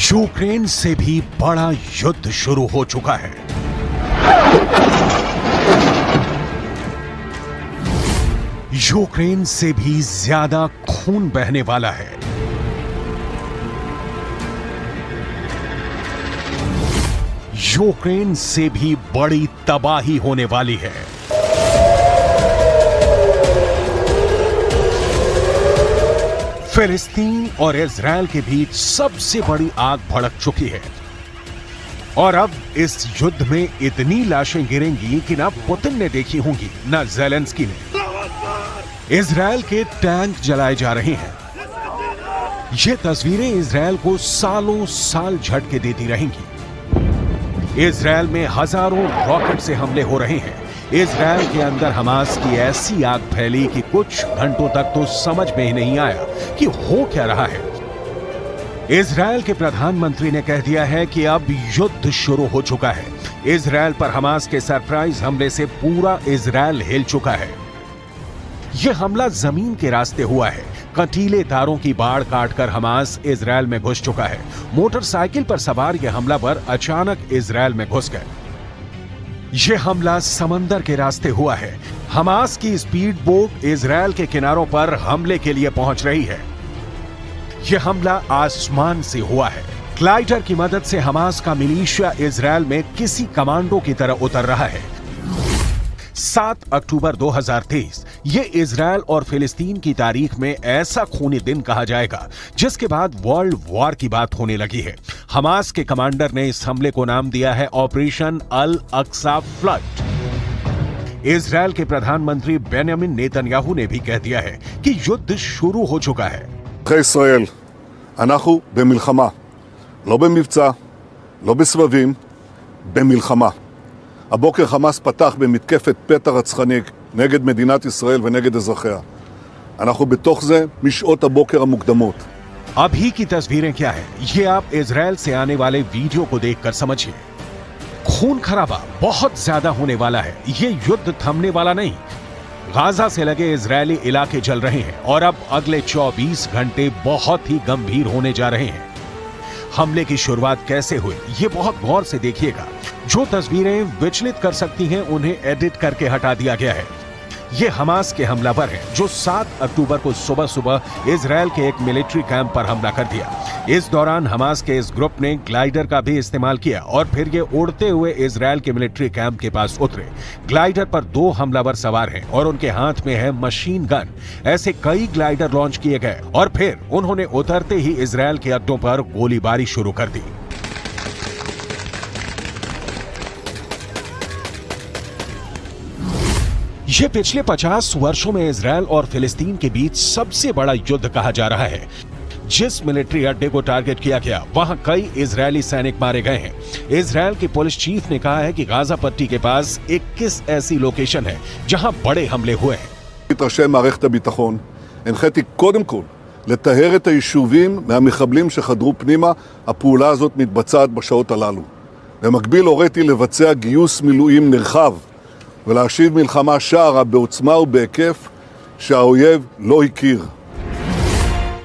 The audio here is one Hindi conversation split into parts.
यूक्रेन से भी बड़ा युद्ध शुरू हो चुका है। यूक्रेन से भी ज्यादा खून बहने वाला है। यूक्रेन से भी बड़ी तबाही होने वाली है। फिलिस्तीन और इजरायल के बीच सबसे बड़ी आग भड़क चुकी है और अब इस युद्ध में इतनी लाशें गिरेंगी कि ना पुतिन ने देखी होंगी ना ज़ेलेंस्की ने। इजरायल के टैंक जलाए जा रहे हैं। ये तस्वीरें इजरायल को सालों साल झटके देती रहेंगी। इजरायल में हजारों रॉकेट से हमले हो रहे हैं। इजरायल के अंदर हमास की ऐसी आग फैली कि कुछ घंटों तक तो समझ में ही नहीं आया कि हो क्या रहा है। इजरायल के प्रधानमंत्री ने कह दिया है कि अब युद्ध शुरू हो चुका है। इजरायल पर हमास के सरप्राइज हमले से पूरा इजरायल हिल चुका है। यह हमला जमीन के रास्ते हुआ है। कंटीले तारों की बाढ़ काटकर हमास इजरायल में घुस चुका है। मोटरसाइकिल पर सवार यह हमलावर अचानक इजरायल में घुस गए। यह हमला समंदर के रास्ते हुआ है। हमास की स्पीड बोट इजरायल के किनारों पर हमले के लिए पहुंच रही है। यह हमला आसमान से हुआ है। ग्लाइडर की मदद से हमास का मिलिशिया इजरायल में किसी कमांडो की तरह उतर रहा है। 7 अक्टूबर 2023 ये इजरायल और फिलिस्तीन की तारीख में ऐसा खूनी दिन कहा जाएगा जिसके बाद वर्ल्ड वॉर की बात होने लगी है। हमास के कमांडर ने इस हमले को नाम दिया है ऑपरेशन अल अक्सा फ्लड। इजरायल के प्रधानमंत्री बेंयामिन नेतन्याहू ने भी कह दिया है कि युद्ध शुरू हो चुका है। ישראל, אנחנו במלחמה, לא במבצע, לא בסבבים, במלחמה. הבוקר חמאס פתח במתקפת פתע רצחנית נגד מדינת ישראל ונגד אזרחיה. אנחנו בתוך זה משעות הבוקר המוקדמות. अभी की तस्वीरें क्या है ये आप इजरायल से आने वाले वीडियो को देखकर समझिए। खून खराबा बहुत ज्यादा होने वाला है। ये युद्ध थमने वाला नहीं। गाजा से लगे इजरायली इलाके जल रहे हैं और अब अगले 24 घंटे बहुत ही गंभीर होने जा रहे हैं। हमले की शुरुआत कैसे हुई ये बहुत गौर से देखिएगा। जो तस्वीरें विचलित कर सकती हैं उन्हें एडिट करके हटा दिया गया है। ये हमास के हमलावर हैं जो 7 अक्टूबर को सुबह सुबह इजरायल के एक मिलिट्री कैंप पर हमला कर दिया। इस दौरान हमास के इस ग्रुप ने ग्लाइडर का भी इस्तेमाल किया और फिर ये उड़ते हुए इजरायल के मिलिट्री कैंप के पास उतरे। ग्लाइडर पर 2 हमलावर सवार हैं और उनके हाथ में है मशीन गन। ऐसे कई ग्लाइडर लॉन्च किए गए और फिर उन्होंने उतरते ही इजरायल के अड्डों पर गोलीबारी शुरू कर दी। यह पिछले 50 वर्षों में इजरायल और फिलिस्तीन के बीच सबसे बड़ा युद्ध कहा जा रहा है। जिस मिलिट्री अड्डे को टारगेट किया गया वहां कई इजरायली सैनिक मारे गए हैं। इजरायल के पुलिस चीफ ने कहा है कि गाजा पट्टी के पास 21 ऐसी लोकेशन है जहां बड़े हमले हुए हैं। ראשי מערכת הביטחון, הנחיתי קודם כל לטהר את היישובים מהמחבלים שחדרו פנימה. הפעולה הזאת מתבצעת בשעות הללו. במקביל הוריתי לבצע גיוס מילואים נרחב ולהשיב מלחמה שערה בעוצמה ובהיקף שהאויב לא הכיר.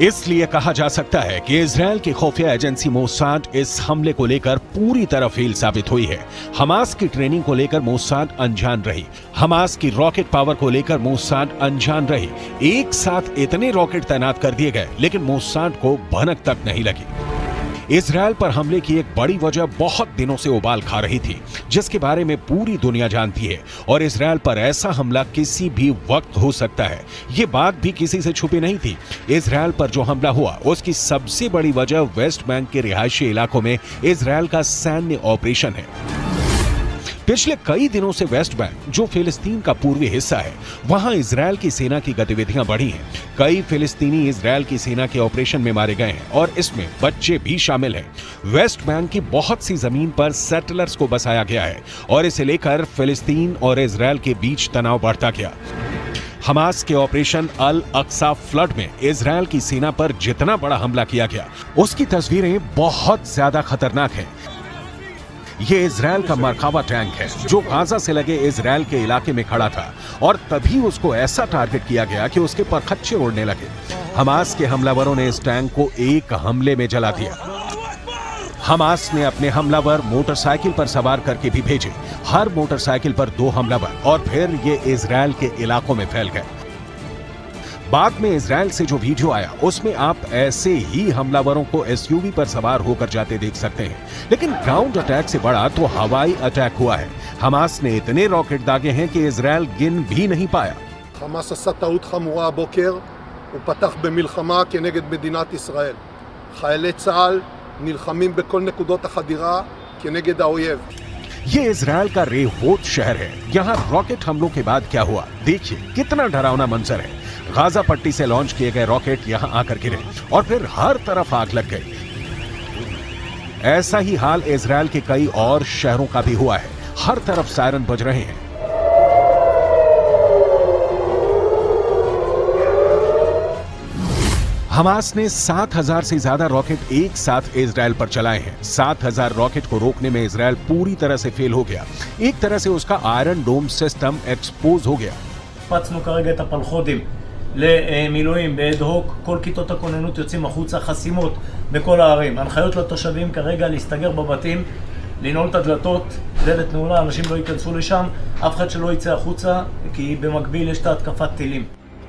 इसलिए कहा जा सकता है कि इजरायल की खुफिया एजेंसी मोसाद इस हमले को लेकर पूरी तरह फेल साबित हुई है। हमास की ट्रेनिंग को लेकर मोसाद अनजान रही। हमास की रॉकेट पावर को लेकर मोसाद अनजान रही। एक साथ इतने रॉकेट तैनात कर दिए गए लेकिन मोसाद को भनक तक नहीं लगी। इजरायल पर हमले की एक बड़ी वजह बहुत दिनों से उबाल खा रही थी जिसके बारे में पूरी दुनिया जानती है और इजरायल पर ऐसा हमला किसी भी वक्त हो सकता है। ये बात भी किसी से छुपी नहीं थी। इजरायल पर जो हमला हुआ उसकी सबसे बड़ी वजह वेस्ट बैंक के रिहायशी इलाकों में इजरायल का सैन्य ऑपरेशन है। पिछले कई दिनों से वेस्ट बैंक जो फिलिस्तीन का पूर्वी हिस्सा है वहां इजरायल की सेना की गतिविधियां बढ़ी हैं। कई फिलिस्तीनी इजरायल की सेना के ऑपरेशन में मारे गए हैं और इसमें बच्चे भी शामिल हैं। वेस्ट बैंक की बहुत सी जमीन पर सेटलर्स को बसाया गया है और इसे लेकर फिलिस्तीन और इजरायल के बीच तनाव बढ़ता गया। हमास के ऑपरेशन अल अक्सा फ्लड में इजरायल की सेना पर जितना बड़ा हमला किया गया उसकी तस्वीरें बहुत ज्यादा खतरनाक हैं। ये इजरायल का मरकावा टैंक है जो गाजा से लगे इजरायल के इलाके में खड़ा था और तभी उसको ऐसा टारगेट किया गया कि उसके परखच्चे उड़ने लगे। हमास के हमलावरों ने इस टैंक को एक हमले में जला दिया। हमास ने अपने हमलावर मोटरसाइकिल पर सवार करके भी भेजे, हर मोटरसाइकिल पर 2 हमलावर, और फिर ये इजराइल के इलाकों में फैल गए। बाद में इजराइल से जो वीडियो आया उसमें आप ऐसे ही हमलावरों को एसयूवी पर सवार होकर जाते देख सकते हैं। लेकिन ग्राउंड अटैक से बड़ा तो हवाई अटैक हुआ है। हमास ने इतने रॉकेट दागे हैं कि इजराइल गिन भी नहीं पाया। חמאס עשה טעות חמורה הבוקר, הוא פתח במלחמה כנגד מדינת ישראל. חיילי צה"ל נלחמים בכל נקודות החדירה כנגד האויב. ये इजराइल का रेहोत शहर है। यहाँ रॉकेट हमलों के बाद क्या हुआ, देखिए कितना डरावना मंजर है। गाजा पट्टी से लॉन्च किए गए रॉकेट यहाँ आकर गिरे और फिर हर तरफ आग लग गई। ऐसा ही हाल इजराइल के कई और शहरों का भी हुआ है। हर तरफ सायरन बज रहे हैं। हमास ने 7,000 से ज्यादा रॉकेट एक साथ इजराइल पर चलाए हैं। 7,000 रॉकेट को रोकने में इजराइल पूरी तरह से फेल हो गया। एक तरह से उसका आयरन डोम सिस्टम एक्सपोज हो गया। פצנו כרגע את הפלחודים למילואים באד-הוק, כל כיתות הכוננות יוצאים החוצה, חסימות בכל הערים. הנחיות לתושבים כרגע להסתגר בבתים, לנעול את הדלתות, דלת נעולה, אנשים לא ייכנסו לשם, אף אחד שלא יצא החוצה, כי במקביל יש את התקפת טילים.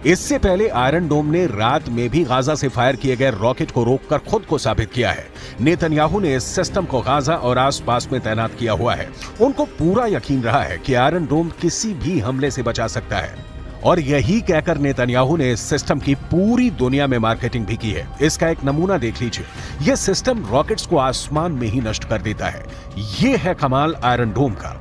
इससे पहले आयरन डोम ने रात में भी गाजा से फायर किए गए रॉकेट को रोककर खुद को साबित किया है। नेतन्याहू ने इस सिस्टम को गाजा और आसपास में तैनात किया हुआ है। उनको पूरा यकीन रहा है कि आयरन डोम किसी भी हमले से बचा सकता है, और यही कहकर नेतन्याहू ने इस सिस्टम की पूरी दुनिया में मार्केटिंग भी की है। इसका एक नमूना देख लीजिए। यह सिस्टम रॉकेट्स को आसमान में ही नष्ट कर देता है। यह है कमाल आयरन डोम का।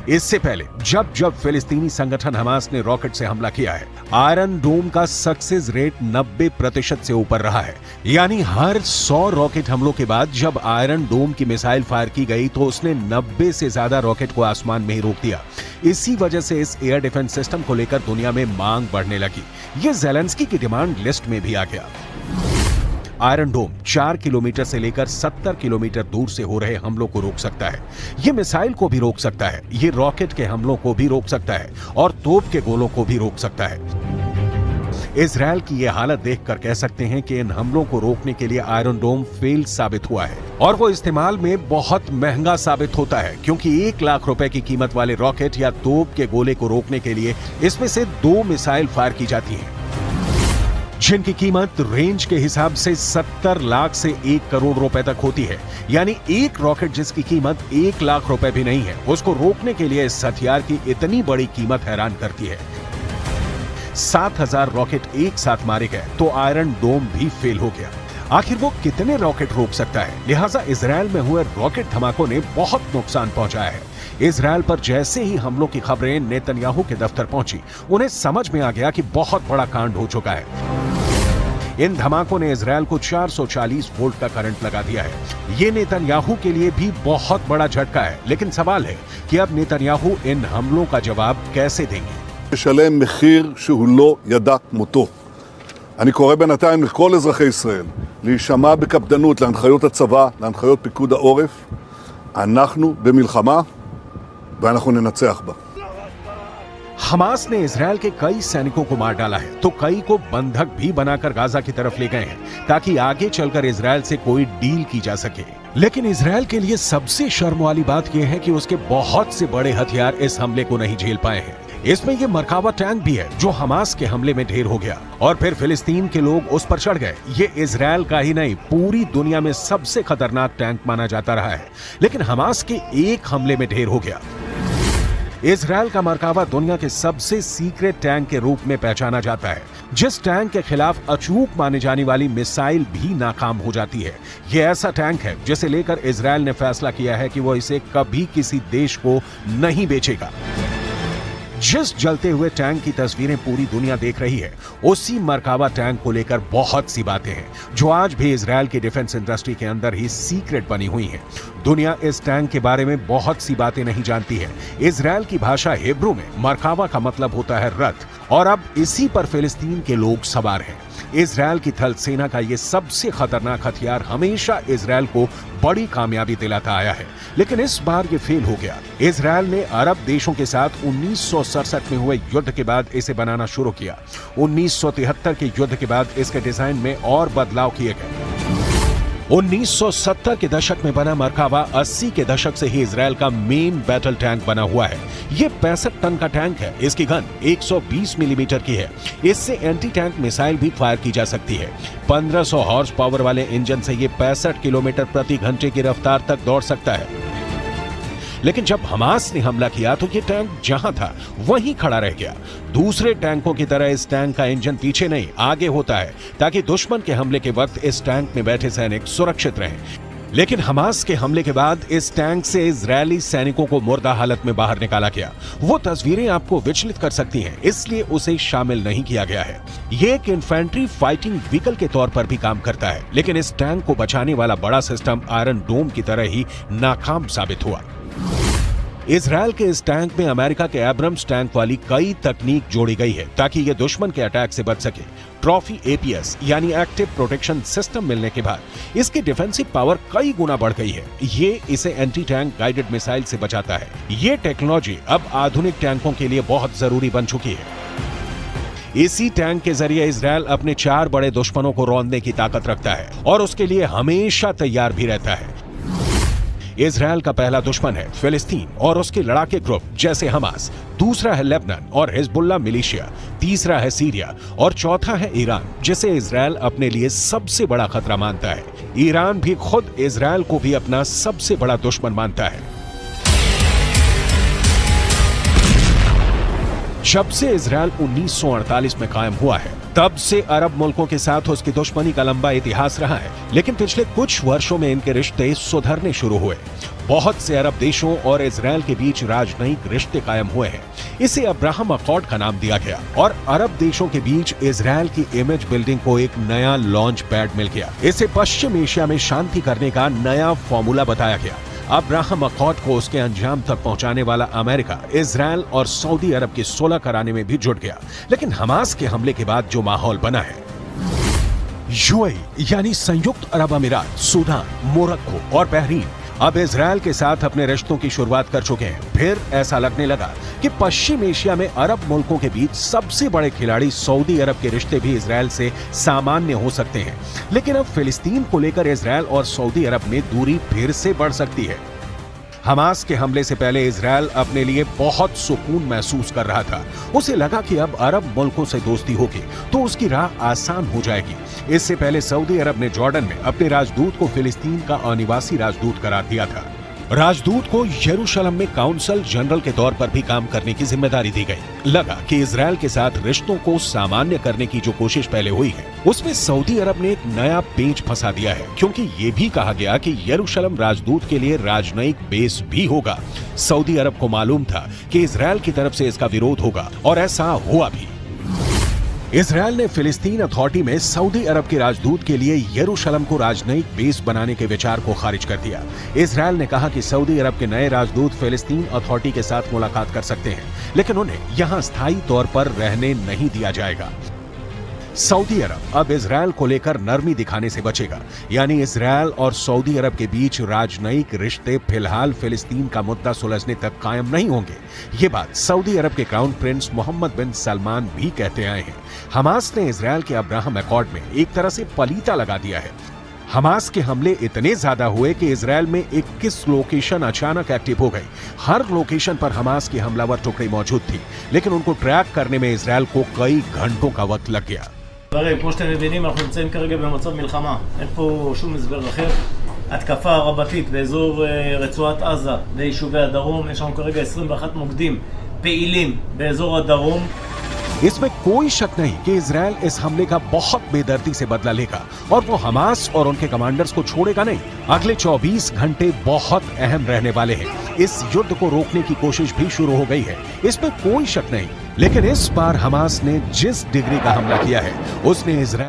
इससे पहले जब फिलिस्तीनी संगठन हमास ने रॉकेट से हमला किया है, आयरन डोम का सक्सेस रेट 90% से ऊपर रहा है। यानी हर 100 रॉकेट हमलों के बाद जब आयरन डोम की मिसाइल फायर की गई तो उसने 90 से ज्यादा रॉकेट को आसमान में ही रोक दिया। इसी वजह से इस एयर डिफेंस सिस्टम को लेकर दुनिया में मांग बढ़ने लगी। यह ज़ेलेंस्की की डिमांड लिस्ट में भी आ गया। आयरन डोम 4 किलोमीटर से लेकर 70 किलोमीटर दूर से हो रहे हमलों को रोक सकता है। ये मिसाइल को भी रोक सकता है, ये रॉकेट के हमलों को भी रोक सकता है, और तोप के गोलों को भी रोक सकता है। इजराइल की ये हालत देखकर कह सकते हैं कि इन हमलों को रोकने के लिए आयरन डोम फेल साबित हुआ है, और वो इस्तेमाल में बहुत महंगा साबित होता है, क्योंकि 1 लाख रुपए की कीमत वाले रॉकेट या तोप के गोले को रोकने के लिए इसमें से 2 मिसाइल फायर की जाती है, जिनकी कीमत रेंज के हिसाब से 70 लाख से 1 करोड़ रुपए तक होती है। यानी एक रॉकेट जिसकी कीमत 1 लाख रुपए भी नहीं है, उसको रोकने के लिए इस हथियार की इतनी बड़ी कीमत हैरान करती है। 7,000 रॉकेट एक साथ मारे गए तो आयरन डोम भी फेल हो गया। आखिर वो कितने रॉकेट रोक सकता है? लिहाजा इजराइल में हुए रॉकेट धमाकों ने बहुत नुकसान पहुंचाया है। इजराइल पर जैसे ही हमलों की खबरें नेतन्याहू के दफ्तर पहुंची, उन्हें समझ में आ गया कि बहुत बड़ा कांड हो चुका है। इन धमाकों ने इजराइल को 440 वोल्ट का करंट लगा दिया है। ये नेतन्याहू के लिए भी बहुत बड़ा झटका है। लेकिन सवाल है कि अब नेतन्याहू इन हमलों का जवाब कैसे देंगे? לשלם מחיר שהוא לא ידע כמותו. אני קורא בינתיים לכל אזרחי ישראל להישמע בקפדנות להנחיות הצבא, להנחיות פיקוד העורף. אנחנו במלחמה ואנחנו ננצח בה. हमास ने इजराइल के कई सैनिकों को मार डाला है, तो कई को बंधक भी बनाकर गाजा की तरफ ले गए हैं, ताकि आगे चलकर इजराइल से कोई डील की जा सके। लेकिन इजराइल के लिए सबसे शर्म वाली बात यह है कि उसके बहुत से बड़े हथियार इस हमले को नहीं झेल पाए हैं। इसमें यह मरकावा टैंक भी है जो हमास के हमले में ढेर हो गया, और फिर फिलिस्तीन के लोग उस पर चढ़ गए। ये इजराइल का ही नहीं, पूरी दुनिया में सबसे खतरनाक टैंक माना जाता रहा है, लेकिन हमास के एक हमले में ढेर हो गया। इजराइल का मरकावा दुनिया के सबसे सीक्रेट टैंक के रूप में पहचाना जाता है, जिस टैंक के खिलाफ अचूक माने जाने वाली मिसाइल भी नाकाम हो जाती है। यह ऐसा टैंक है जिसे लेकर इजराइल ने फैसला किया है कि वो इसे कभी किसी देश को नहीं बेचेगा। जिस जलते हुए टैंक की तस्वीरें पूरी दुनिया देख रही है, उसी मरकावा टैंक को लेकर बहुत सी बातें हैं जो आज भी इजराइल की डिफेंस इंडस्ट्री के अंदर ही सीक्रेट बनी हुई हैं। दुनिया इस टैंक के बारे में बहुत सी बातें नहीं जानती है। इजराइल की भाषा हिब्रू में मरकावा का मतलब होता है रथ, और अब इसी पर फिलिस्तीन के लोग सवार हैं। इजरायल की थल सेना का ये सबसे खतरनाक हथियार हमेशा इजरायल को बड़ी कामयाबी दिलाता आया है, लेकिन इस बार ये फेल हो गया। इजरायल ने अरब देशों के साथ 1967 में हुए युद्ध के बाद इसे बनाना शुरू किया। 1973 के युद्ध के बाद इसके डिजाइन में और बदलाव किए गए। 1970 के दशक में बना मरकावा 80 के दशक से ही इजरायल का मेन बैटल टैंक बना हुआ है। ये 65 टन का टैंक है। इसकी गन 120 मिलीमीटर की है। इससे एंटी टैंक मिसाइल भी फायर की जा सकती है। 1500 हॉर्स पावर वाले इंजन से ये 65 किलोमीटर प्रति घंटे की रफ्तार तक दौड़ सकता है। लेकिन जब हमास ने हमला किया तो ये टैंक जहां था वहीं खड़ा रह गया। दूसरे टैंकों की तरह इस टैंक का इंजन पीछे नहीं आगे होता है, ताकि दुश्मन के हमले के वक्त इस टैंक में बैठे सैनिक सुरक्षित रहें। लेकिन हमास के हमले के बाद इस टैंक से इजरायली सैनिकों को मुर्दा हालत में बाहर निकाला गया। वो तस्वीरें आपको विचलित कर सकती हैं, इसलिए उसे शामिल नहीं किया गया है। ये एक इन्फेंट्री फाइटिंग व्हीकल के तौर पर भी काम करता है, लेकिन इस टैंक को बचाने वाला बड़ा सिस्टम आयरन डोम की तरह ही नाकाम साबित हुआ। इजरायल के इस टैंक में अमेरिका के एब्रम्स टैंक वाली कई तकनीक जोड़ी गई है, ताकि ये दुश्मन के अटैक से बच सके। ट्रॉफी एपीएस यानी एक्टिव प्रोटेक्शन सिस्टम मिलने के बाद इसकी डिफेंसिव पावर कई गुना बढ़ गई है। ये इसे एंटी टैंक गाइडेड मिसाइल से बचाता है। ये टेक्नोलॉजी अब आधुनिक टैंकों के लिए बहुत जरूरी बन चुकी है। इसी टैंक के जरिए इजरायल अपने 4 बड़े दुश्मनों को रौंदने की ताकत रखता है और उसके लिए हमेशा तैयार भी रहता है। इजरायल का पहला दुश्मन है फिलिस्तीन और उसके लड़ाके ग्रुप जैसे हमास, दूसरा है लेबनान और हिजबुल्लाह मिलिशिया, तीसरा है सीरिया और चौथा है ईरान, जिसे इजरायल अपने लिए सबसे बड़ा खतरा मानता है। ईरान भी खुद इजरायल को भी अपना सबसे बड़ा दुश्मन मानता है। जब से इजरायल 1948 में कायम हुआ है, तब से अरब मुल्कों के साथ उसकी दुश्मनी का लंबा इतिहास रहा है, लेकिन पिछले कुछ वर्षों में इनके रिश्ते सुधरने शुरू हुए। बहुत से अरब देशों और इजरायल के बीच राजनयिक रिश्ते कायम हुए हैं। इसे अब्राहम अकॉर्ड का नाम दिया गया और अरब देशों के बीच इजरायल की इमेज बिल्डिंग को एक नया लॉन्च पैड मिल गया। इसे पश्चिम एशिया में शांति करने का नया फॉर्मूला बताया गया। अब्राहम अकॉर्ड को उसके अंजाम तक पहुंचाने वाला अमेरिका, इजरायल और सऊदी अरब की सुलह कराने में भी जुट गया। लेकिन हमास के हमले के बाद जो माहौल बना है, यूएई यानी संयुक्त अरब अमीरात, सूडान, मोरक्को और बहरीन अब इजरायल के साथ अपने रिश्तों की शुरुआत कर चुके हैं। फिर ऐसा लगने लगा कि पश्चिम एशिया में अरब मुल्कों के बीच सबसे बड़े खिलाड़ी सऊदी अरब के रिश्ते भी इजरायल से सामान्य हो सकते हैं। लेकिन अब फिलिस्तीन को लेकर इजरायल और सऊदी अरब में दूरी फिर से बढ़ सकती है। हमास के हमले से पहले इजरायल अपने लिए बहुत सुकून महसूस कर रहा था। उसे लगा कि अब अरब मुल्कों से दोस्ती होगी तो उसकी राह आसान हो जाएगी। इससे पहले सऊदी अरब ने जॉर्डन में अपने राजदूत को फिलिस्तीन का अनिवासी राजदूत करार दिया था। राजदूत को यरूशलेम में काउंसल जनरल के तौर पर भी काम करने की जिम्मेदारी दी गई। लगा कि इजरायल के साथ रिश्तों को सामान्य करने की जो कोशिश पहले हुई है, उसमें सऊदी अरब ने एक नया पेंच फंसा दिया है, क्योंकि ये भी कहा गया कि यरूशलेम राजदूत के लिए राजनयिक बेस भी होगा। सऊदी अरब को मालूम था कि इजरायल की तरफ से इसका विरोध होगा और ऐसा हुआ भी। इजरायल ने फिलिस्तीन अथॉरिटी में सऊदी अरब के राजदूत के लिए यरूशलेम को राजनयिक बेस बनाने के विचार को खारिज कर दिया। इजरायल ने कहा कि सऊदी अरब के नए राजदूत फिलिस्तीन अथॉरिटी के साथ मुलाकात कर सकते हैं, लेकिन उन्हें यहां स्थायी तौर पर रहने नहीं दिया जाएगा। सऊदी अरब अब इजरायल को लेकर नरमी दिखाने से बचेगा, यानी इजरायल और सऊदी अरब के बीच राजनयिक रिश्ते फिलहाल फिलिस्तीन का मुद्दा सुलझने तक कायम नहीं होंगे। ये बात सऊदी अरब के क्राउन प्रिंस मोहम्मद बिन सलमान भी कहते आए हैं। हमास ने इजरायल के अब्राहम अकॉर्ड में एक तरह से पलीता लगा दिया है। हमास के हमले इतने ज्यादा हुए कि इजरायल में 21 लोकेशन अचानक एक्टिव हो गई। हर लोकेशन पर हमास की हमलावर टुकड़ी मौजूद थी, लेकिन उनको ट्रैक करने में इजरायल को कई घंटों का वक्त लग गया। כמו שאתם מבינים, אנחנו נמצאים כרגע במצב מלחמה. אין פה שום הסבר אחר. התקפה רבתית באזור רצועת עזה ויישובי הדרום. יש לנו כרגע 21 מוקדים פעילים באזור הדרום. इसमें कोई शक नहीं कि इजरायल इस हमले का बहुत बेदर्दी से बदला लेगा और वो हमास और उनके कमांडर्स को छोड़ेगा नहीं। अगले 24 घंटे बहुत अहम रहने वाले हैं। इस युद्ध को रोकने की कोशिश भी शुरू हो गई है, इसमें कोई शक नहीं। लेकिन इस बार हमास ने जिस डिग्री का हमला किया है, उसने इजरायल